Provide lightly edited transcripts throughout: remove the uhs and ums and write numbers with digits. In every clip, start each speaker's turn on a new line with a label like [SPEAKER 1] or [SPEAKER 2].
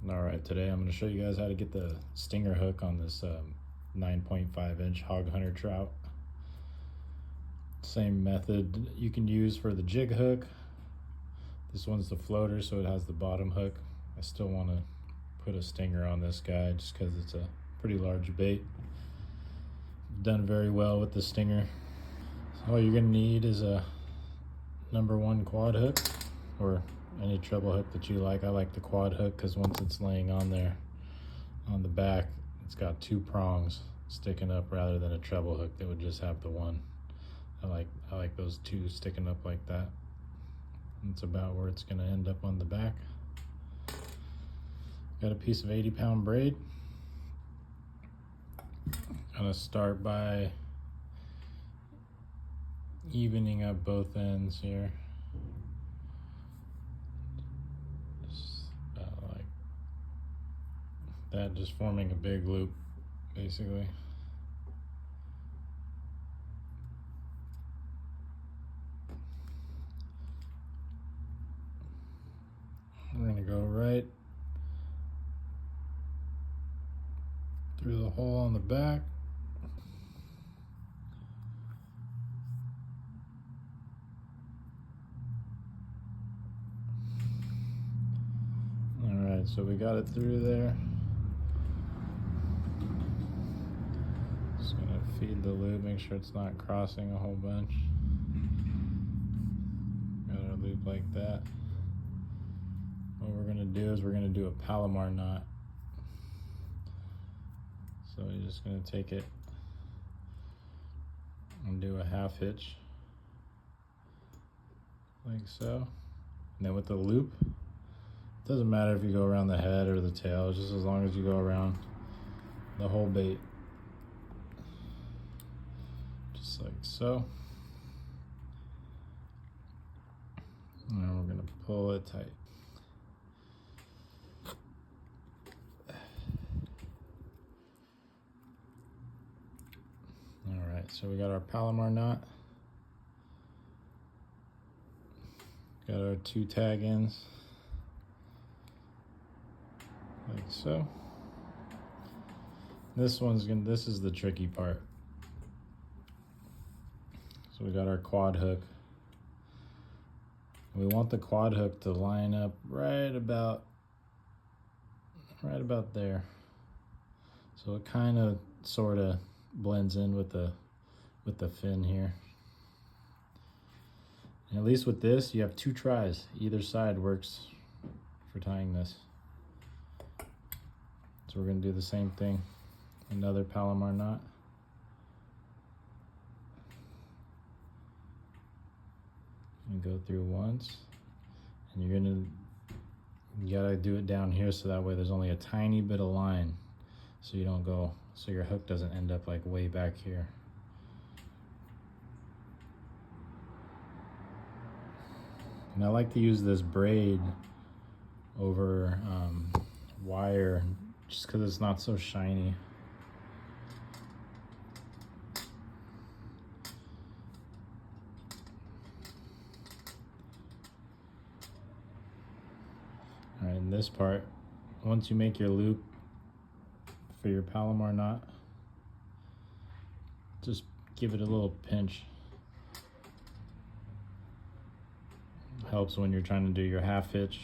[SPEAKER 1] Alright, today I'm going to show you guys how to get the stinger hook on this 9.5 inch hog hunter trout. Same method you can use for the jig hook. This one's the floater, so it has the bottom hook. I still want to put a stinger on this guy just because it's a pretty large bait. Done very well with the stinger. So all you're going to need is a #1 quad hook, or any treble hook that you like. I like the quad hook because once it's laying on there on the back, it's got 2 prongs sticking up rather than a treble hook that would just have the one. I like those 2 sticking up like that. That's about where it's going to end up on the back. Got a piece of 80-pound braid. I'm going to start by evening up both ends here. Just about like that, just forming a big loop basically. We're going to go right through the hole on the back. Alright, so we got it through there. Just going to feed the loop, make sure it's not crossing a whole bunch. Got our loop like that. What we're going to do is we're going to do a Palomar knot. So you're just going to take it and do a half hitch like so. And then with the loop, it doesn't matter if you go around the head or the tail, just as long as you go around the whole bait. Just like so. And then we're going to pull it tight. Alright, so we got our Palomar knot. Got our 2 tag ends. Like so. This is the tricky part. So we got our quad hook. We want the quad hook to line up right about there. So it kind of sort of blends in with the fin here. And at least with this, you have 2 tries. Either side works for tying this. So we're going to do the same thing. Another Palomar knot. And go through once. And you gotta do it down here so that way there's only a tiny bit of line. So you don't go, so your hook doesn't end up like way back here. And I like to use this braid over wire just because it's not so shiny. Alright, in this part, once you make your loop for your Palomar knot, just give it a little pinch. Helps when you're trying to do your half hitch.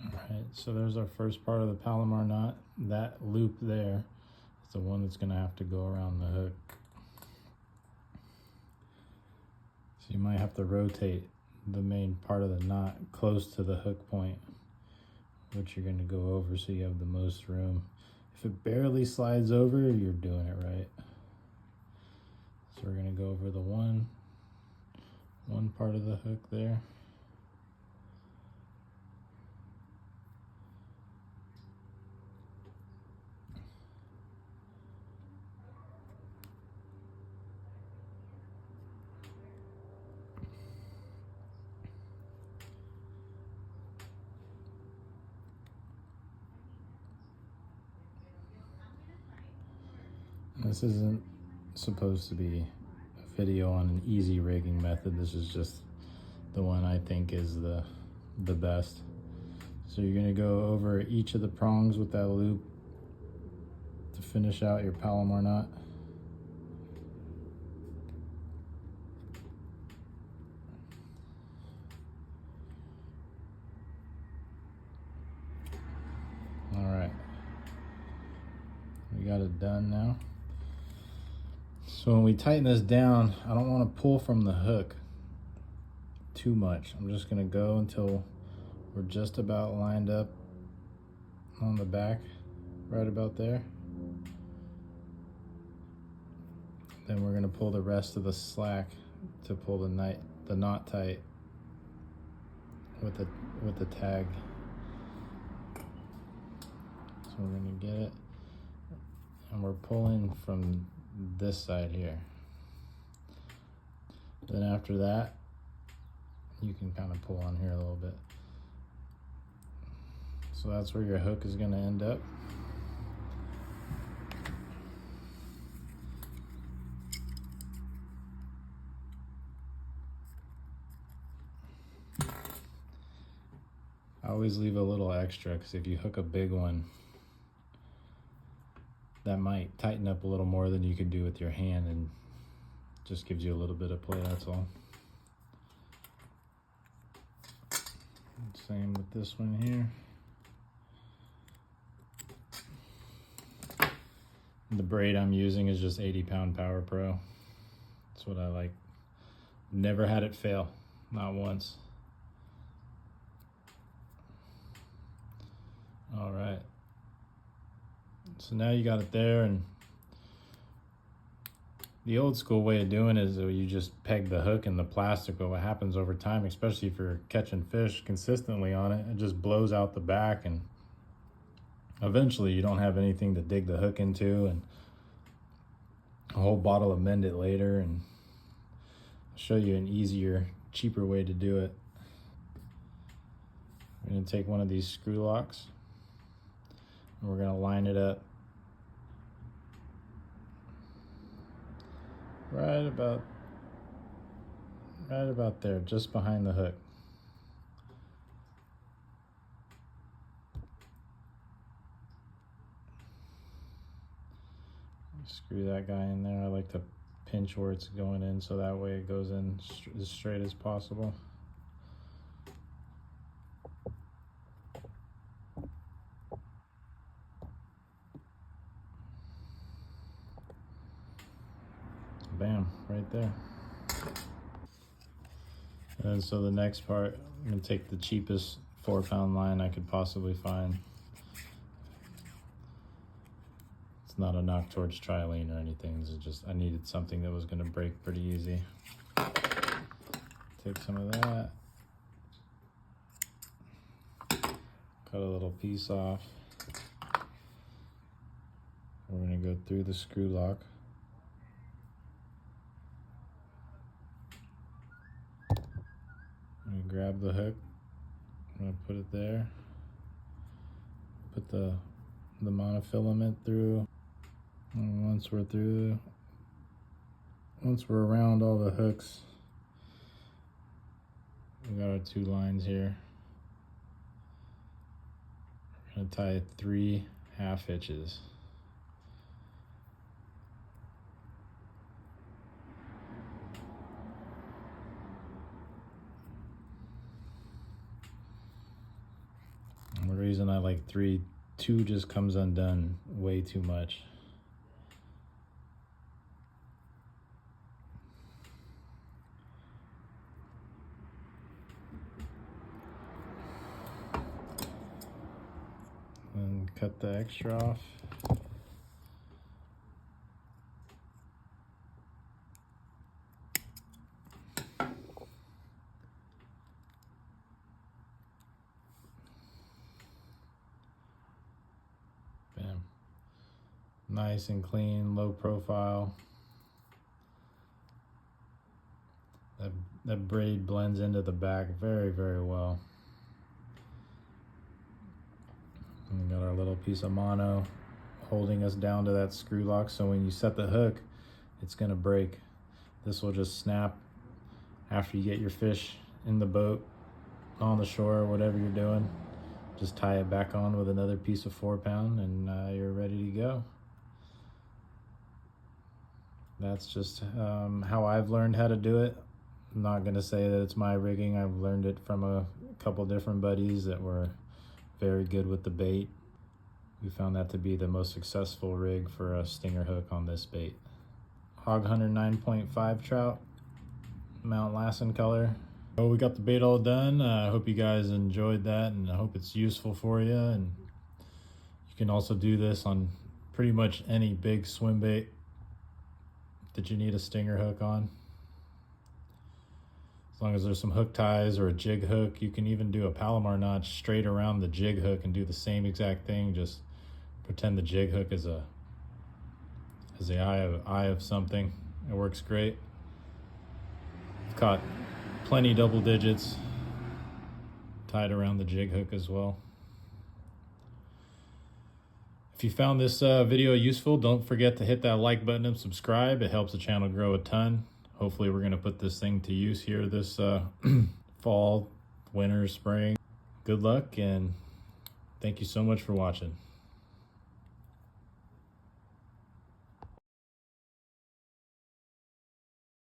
[SPEAKER 1] Alright, so there's our first part of the Palomar knot. That loop there is the one that's going to have to go around the hook. So you might have to rotate the main part of the knot close to the hook point, which you're going to go over so you have the most room. If it barely slides over, you're doing it right. So we're going to go over the one part of the hook there. This isn't supposed to be a video on an easy rigging method. This is just the one I think is the best. So you're gonna go over each of the prongs with that loop to finish out your Palomar knot. All right, we got it done now. So when we tighten this down, I don't want to pull from the hook too much. I'm just gonna go until we're just about lined up on the back, right about there. Then we're gonna pull the rest of the slack to pull the knot tight with the tag. So we're gonna get it, and we're pulling from this side here. Then after that, you can kind of pull on here a little bit. So that's where your hook is going to end up. I always leave a little extra, because if you hook a big one, that might tighten up a little more than you could do with your hand, and just gives you a little bit of play, that's all. Same with this one here. The braid I'm using is just 80-pound Power Pro. That's what I like. Never had it fail, not once. All right. So now you got it there, and the old school way of doing it is that you just peg the hook in the plastic, but what happens over time, especially if you're catching fish consistently on it, it just blows out the back, and eventually you don't have anything to dig the hook into, and a whole bottle of Mend It later. And I'll show you an easier, cheaper way to do it. We're gonna take one of these screw locks, and we're gonna line it up right about there, just behind the hook. Screw that guy in there. I like to pinch where it's going in, so that way it goes in as straight as possible. Bam, right there. And so the next part, I'm gonna take the cheapest 4-pound line I could possibly find. It's not a Knock Torch Trilene or anything. This is just, I needed something that was gonna break pretty easy. Take some of that. Cut a little piece off. We're gonna go through the screw lock. I'm gonna grab the hook. I'm gonna put it there. Put the monofilament through. And once we're around all the hooks, we got our 2 lines here. We're gonna tie 3 half hitches. And the reason I like 3, 2 just comes undone way too much. And cut the extra off. Bam. Nice and clean, low profile. That braid blends into the back very, very well. And we got our little piece of mono holding us down to that screw lock, so when you set the hook, it's gonna break. This will just snap after you get your fish in the boat, on the shore, whatever you're doing. Just tie it back on with another piece of 4-pound and you're ready to go. That's just how I've learned how to do it. I'm not gonna say that it's my rigging. I've learned it from a couple different buddies that were very good with the bait. We found that to be the most successful rig for a stinger hook on this bait. Hog Hunter 9.5 trout, Mount Lassen color. Oh, we got the bait all done. I hope you guys enjoyed that, and I hope it's useful for you. And you can also do this on pretty much any big swim bait that you need a stinger hook on. As long as there's some hook ties or a jig hook, you can even do a Palomar notch straight around the jig hook and do the same exact thing. Just pretend the jig hook is the eye of something. It works great. I've caught plenty double digits tied around the jig hook as well. If you found this video useful, don't forget to hit that like button and subscribe. It helps the channel grow a ton. Hopefully we're gonna put this thing to use here this fall, winter, spring. Good luck, and thank you so much for watching.